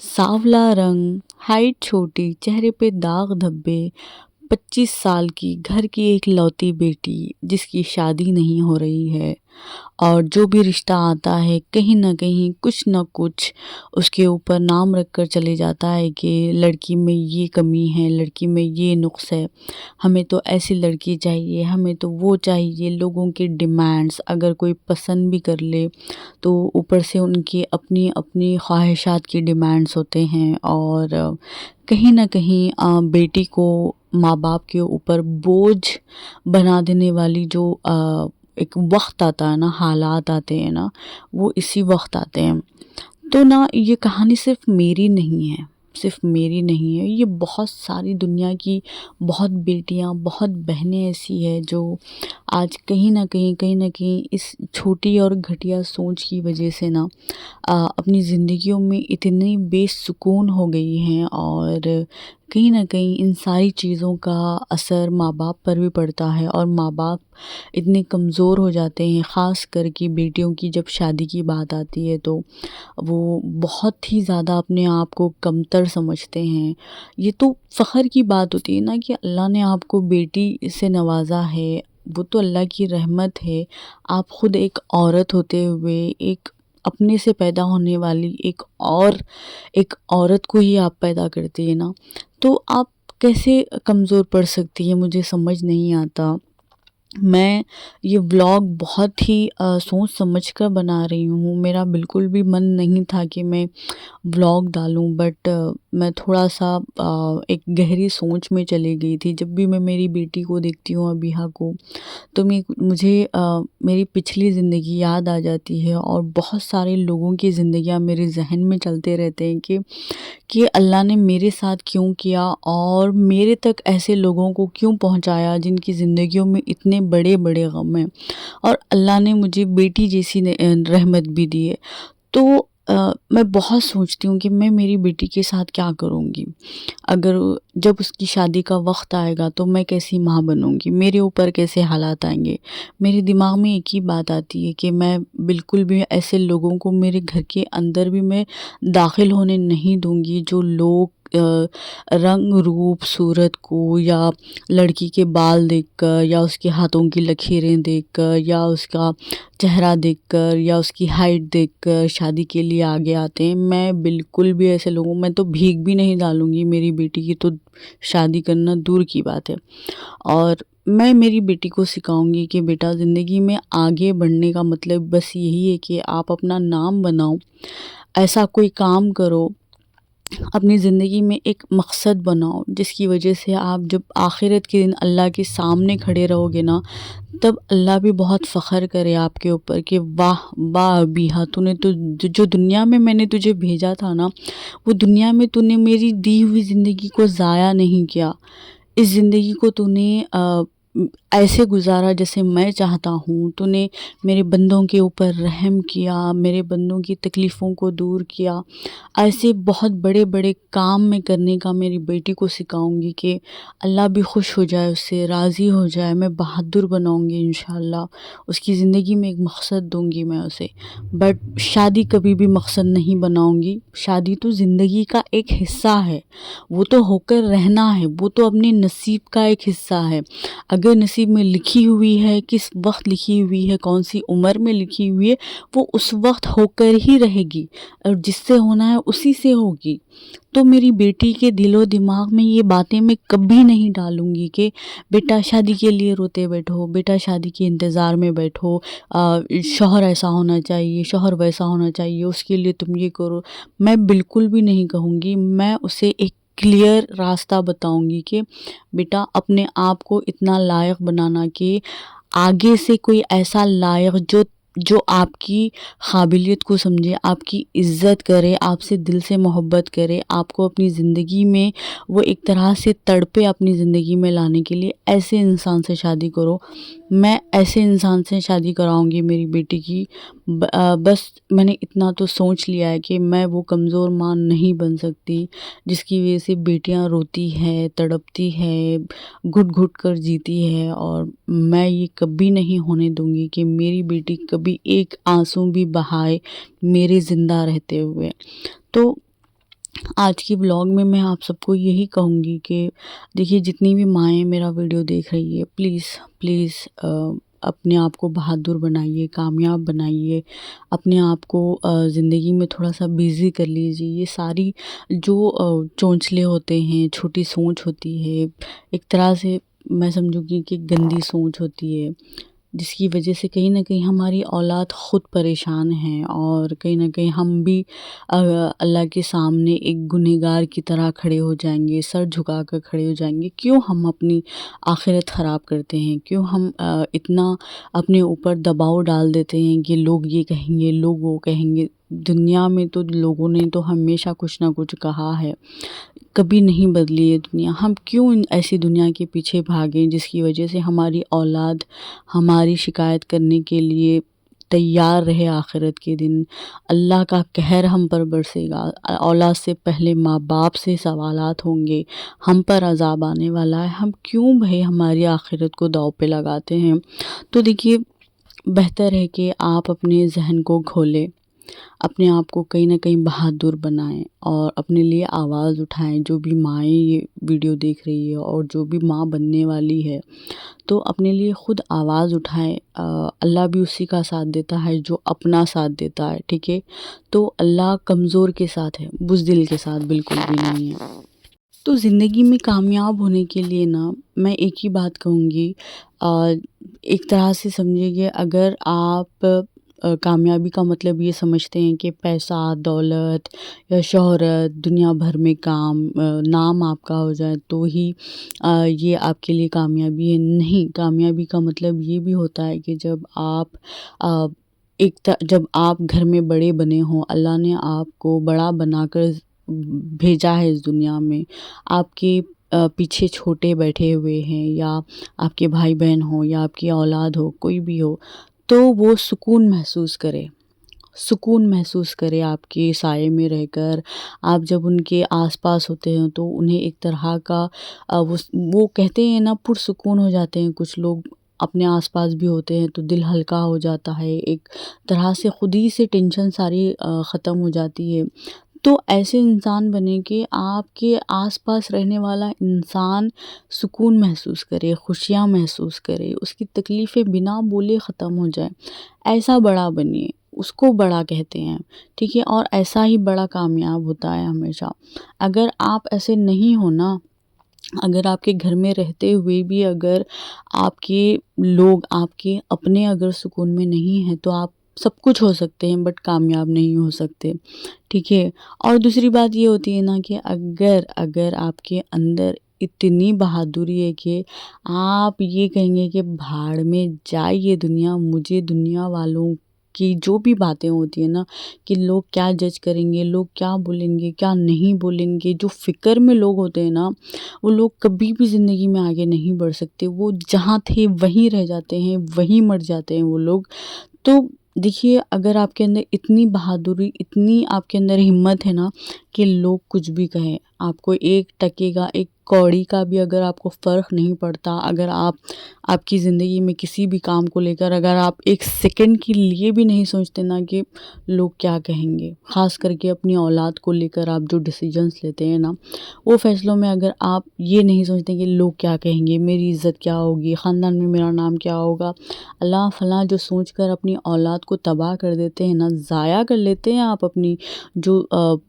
सांवला रंग, हाइट छोटी, चेहरे पे दाग धब्बे, 25 साल की घर की एक लौती बेटी जिसकी शादी नहीं हो रही है। और जो भी रिश्ता आता है कहीं न कहीं कुछ न कुछ उसके ऊपर नाम रख कर चले जाता है कि लड़की में ये कमी है, लड़की में ये नुक्स है, हमें तो ऐसी लड़की चाहिए, हमें तो वो चाहिए। लोगों की डिमांड्स अगर कोई पसंद भी कर ले तो ऊपर से उनकी अपनी अपनी ख्वाहिशात की डिमांड्स होते हैं। और कहीं न कहीं बेटी को माँ बाप के ऊपर बोझ बना देने वाली जो एक वक्त आता है ना, हालात आते हैं ना, वो इसी वक्त आते हैं। तो ना ये कहानी सिर्फ मेरी नहीं है, सिर्फ मेरी नहीं है, ये बहुत सारी दुनिया की बहुत बेटियां, बहुत बहनें ऐसी है जो आज कहीं ना कहीं इस छोटी और घटिया सोच की वजह से ना अपनी ज़िंदगियों में इतनी बेसुकून हो गई हैं। और कहीं न कहीं इन सारी चीज़ों का असर माँ बाप पर भी पड़ता है और माँ बाप इतने कमज़ोर हो जाते हैं, ख़ास करके बेटियों की जब शादी की बात आती है तो वो बहुत ही ज़्यादा अपने आप को कमतर समझते हैं। ये तो फ़ख्र की बात होती है ना कि अल्लाह ने आपको बेटी से नवाज़ा है, वो तो अल्लाह की रहमत है। आप ख़ुद एक औरत होते हुए एक अपने से पैदा होने वाली एक औरत को ही आप पैदा करती है ना, तो आप कैसे कमज़ोर पड़ सकती हैं, मुझे समझ नहीं आता। मैं ये व्लॉग बहुत ही सोच समझ कर बना रही हूँ। मेरा बिल्कुल भी मन नहीं था कि मैं व्लॉग डालूँ, बट मैं थोड़ा-सा एक गहरी सोच में चली गई थी। जब भी मैं मेरी बेटी को देखती हूँ, अबीहा को, तो मुझे मेरी पिछली ज़िंदगी याद आ जाती है और बहुत सारे लोगों की ज़िंदगियाँ मेरे ज़हन में चलते रहते हैं कि अल्लाह ने मेरे साथ क्यों किया और मेरे तक ऐसे लोगों को क्यों पहुंचाया जिनकी ज़िंदगियों में इतने बड़े बड़े गम हैं, और अल्लाह ने मुझे बेटी जैसी रहमत भी दी है। तो मैं बहुत सोचती हूँ कि मैं मेरी बेटी के साथ क्या करूँगी। अगर जब उसकी शादी का वक्त आएगा तो मैं कैसी माँ बनूँगी, मेरे ऊपर कैसे हालात आएंगे। मेरे दिमाग में एक ही बात आती है कि मैं बिल्कुल भी ऐसे लोगों को मेरे घर के अंदर भी मैं दाखिल होने नहीं दूंगी जो लोग रंग रूप सूरत को या लड़की के बाल देखकर या उसके हाथों की लकीरें देखकर या उसका चेहरा देखकर या उसकी हाइट देखकर शादी के लिए आगे आते हैं। मैं बिल्कुल भी ऐसे लोगों, मैं तो भीख भी नहीं डालूंगी मेरी बेटी की, तो शादी करना दूर की बात है। और मैं मेरी बेटी को सिखाऊंगी कि बेटा, ज़िंदगी में आगे बढ़ने का मतलब बस यही है कि आप अपना नाम बनाओ, ऐसा कोई काम करो, अपनी ज़िंदगी में एक मकसद बनाओ जिसकी वजह से आप जब आखिरत के दिन अल्लाह के सामने खड़े रहोगे ना, तब अल्लाह भी बहुत फ़ख्र करे आपके ऊपर कि वाह वाह अबीहा, तूने तो जो दुनिया में मैंने तुझे भेजा था ना, वो दुनिया में तूने मेरी दी हुई ज़िंदगी को ज़ाया नहीं किया। इस ज़िंदगी को तूने ऐसे गुजारा जैसे मैं चाहता हूँ। तूने मेरे बंदों के ऊपर रहम किया, मेरे बंदों की तकलीफ़ों को दूर किया। ऐसे बहुत बड़े बड़े काम मैं करने का मेरी बेटी को सिखाऊंगी कि अल्लाह भी खुश हो जाए, उससे राज़ी हो जाए। मैं बहादुर बनाऊंगी इंशाल्लाह, उसकी ज़िंदगी में एक मकसद दूंगी मैं उसे। बट शादी कभी भी मकसद नहीं बनाऊंगी। शादी तो ज़िंदगी का एक हिस्सा है, वो तो होकर रहना है, वो तो अपने नसीब का एक हिस्सा है। अगर नसीब में लिखी हुई है, किस वक्त लिखी हुई है, कौन सी उम्र में लिखी हुई है, वो उस वक्त होकर ही रहेगी और जिससे होना है उसी से होगी। तो मेरी बेटी के दिलो दिमाग में ये बातें मैं कभी नहीं डालूंगी कि बेटा शादी के लिए रोते बैठो, बेटा शादी के इंतज़ार में बैठो, शौहर ऐसा होना चाहिए, शौहर वैसा होना चाहिए, उसके लिए तुम ये करो। मैं बिल्कुल भी नहीं कहूँगी। मैं उसे एक क्लियर रास्ता बताऊंगी कि बेटा, अपने आप को इतना लायक बनाना कि आगे से कोई ऐसा लायक जो जो आपकी काबिलियत को समझे, आपकी इज़्ज़त करे, आपसे दिल से मोहब्बत करे, आपको अपनी ज़िंदगी में वो एक तरह से तड़पे अपनी ज़िंदगी में लाने के लिए, ऐसे इंसान से शादी करो। मैं ऐसे इंसान से शादी कराऊंगी मेरी बेटी की। बस मैंने इतना तो सोच लिया है कि मैं वो कमज़ोर माँ नहीं बन सकती जिसकी वजह से बेटियां रोती है, तड़पती है, घुट घुट कर जीती है। और मैं ये कभी नहीं होने दूंगी कि मेरी बेटी कभी एक आंसू भी बहाए मेरे ज़िंदा रहते हुए। तो آج کی بلاگ میں میں آپ سب کو یہی کہوں گی کہ دیکھیے جتنی بھی مائیں میرا ویڈیو دیکھ رہی ہے، پلیز پلیز اپنے آپ کو بہادر بنائیے، کامیاب بنائیے، اپنے آپ کو زندگی میں تھوڑا سا بیزی کر لیجیے۔ یہ ساری جو چونچلے ہوتے ہیں، چھوٹی سوچ ہوتی ہے، ایک طرح سے میں سمجھوں گی کہ گندی سوچ ہوتی ہے، جس کی وجہ سے کہیں نہ کہیں ہماری اولاد خود پریشان ہیں، اور کہیں نہ کہیں ہم بھی اللہ کے سامنے ایک گنہگار کی طرح کھڑے ہو جائیں گے، سر جھکا کر کھڑے ہو جائیں گے۔ کیوں ہم اپنی آخرت خراب کرتے ہیں؟ کیوں ہم اتنا اپنے اوپر دباؤ ڈال دیتے ہیں کہ لوگ یہ کہیں گے، لوگ وہ کہیں گے؟ دنیا میں تو لوگوں نے تو ہمیشہ کچھ نہ کچھ کہا ہے، کبھی نہیں بدلی ہے دنیا۔ ہم کیوں ایسی دنیا کے پیچھے بھاگیں جس کی وجہ سے ہماری اولاد ہماری شکایت کرنے کے لیے تیار رہے؟ آخرت کے دن اللہ کا قہر ہم پر برسے گا، اولاد سے پہلے ماں باپ سے سوالات ہوں گے، ہم پر عذاب آنے والا ہے۔ ہم کیوں بھائی ہماری آخرت کو داؤ پہ لگاتے ہیں؟ تو دیکھیے، بہتر ہے کہ آپ اپنے ذہن کو کھولیں، اپنے آپ کو کہیں نہ کہیں بہادر بنائیں، اور اپنے لیے آواز اٹھائیں۔ جو بھی مائیں یہ ویڈیو دیکھ رہی ہے اور جو بھی ماں بننے والی ہے، تو اپنے لیے خود آواز اٹھائیں۔ اللہ بھی اسی کا ساتھ دیتا ہے جو اپنا ساتھ دیتا ہے، ٹھیک ہے؟ تو اللہ کمزور کے ساتھ ہے، بزدل کے ساتھ بالکل بھی نہیں ہے۔ تو زندگی میں کامیاب ہونے کے لیے نا، میں ایک ہی بات کہوں گی، ایک طرح سے سمجھے کہ اگر آپ کامیابی کا مطلب یہ سمجھتے ہیں کہ پیسہ، دولت یا شہرت، دنیا بھر میں کام، نام آپ کا ہو جائے تو ہی یہ آپ کے لیے کامیابی ہے، نہیں۔ کامیابی کا مطلب یہ بھی ہوتا ہے کہ جب آپ گھر میں بڑے بنے ہوں، اللہ نے آپ کو بڑا بنا کر بھیجا ہے اس دنیا میں، آپ کے پیچھے چھوٹے بیٹھے ہوئے ہیں، یا آپ کے بھائی بہن ہوں، یا آپ کی اولاد ہو، کوئی بھی ہو، تو وہ سکون محسوس کرے آپ کے سائے میں رہ کر۔ آپ جب ان کے آس پاس ہوتے ہیں تو انہیں ایک طرح کا وہ کہتے ہیں نا، پرسکون ہو جاتے ہیں۔ کچھ لوگ اپنے آس پاس بھی ہوتے ہیں تو دل ہلکا ہو جاتا ہے، ایک طرح سے خود ہی سے ٹینشن ساری ختم ہو جاتی ہے۔ تو ایسے انسان بنے کہ آپ کے آس پاس رہنے والا انسان سکون محسوس کرے، خوشیاں محسوس کرے، اس کی تکلیفیں بنا بولے ختم ہو جائے۔ ایسا بڑا بنیے، اس کو بڑا کہتے ہیں، ٹھیک ہے؟ اور ایسا ہی بڑا کامیاب ہوتا ہے ہمیشہ۔ اگر آپ ایسے نہیں ہونا، اگر آپ کے گھر میں رہتے ہوئے بھی اگر آپ کے لوگ، آپ کے اپنے اگر سکون میں نہیں ہیں، تو آپ سب کچھ ہو سکتے ہیں بٹ کامیاب نہیں ہو سکتے، ٹھیک ہے؟ اور دوسری بات یہ ہوتی ہے نا کہ اگر آپ کے اندر اتنی بہادری ہے کہ آپ یہ کہیں گے کہ بھاڑ میں جائے یہ دنیا، مجھے دنیا والوں کی جو بھی باتیں ہوتی ہیں نا کہ لوگ کیا جج کریں گے، لوگ کیا بولیں گے، کیا نہیں بولیں گے، جو فکر میں لوگ ہوتے ہیں نا، وہ لوگ کبھی بھی زندگی میں آگے نہیں بڑھ سکتے۔ وہ جہاں تھے وہیں رہ جاتے ہیں، وہیں مر جاتے ہیں وہ لوگ۔ تو دیکھیے، اگر آپ کے اندر اتنی بہادری، اتنی آپ کے اندر ہمت ہے نا کہ لوگ کچھ بھی کہیں، آپ کو ایک ٹکے کا، ایک کوڑی کا بھی اگر آپ کو فرق نہیں پڑتا، اگر آپ کی زندگی میں کسی بھی کام کو لے کر اگر آپ ایک سیکنڈ کے لیے بھی نہیں سوچتے نا کہ لوگ کیا کہیں گے، خاص کر کے اپنی اولاد کو لے کر آپ جو ڈیسیجنز لیتے ہیں نا، وہ فیصلوں میں اگر آپ یہ نہیں سوچتے کہ لوگ کیا کہیں گے، میری عزت کیا ہوگی، خاندان میں میرا نام کیا ہوگا، اللہ فلاں جو سوچ کر اپنی اولاد کو تباہ کر دیتے ہیں نا، ضائع کر لیتے ہیں آپ اپنی جو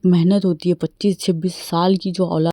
محنت ہوتی ہے، 25-26 سال کی جو اولاد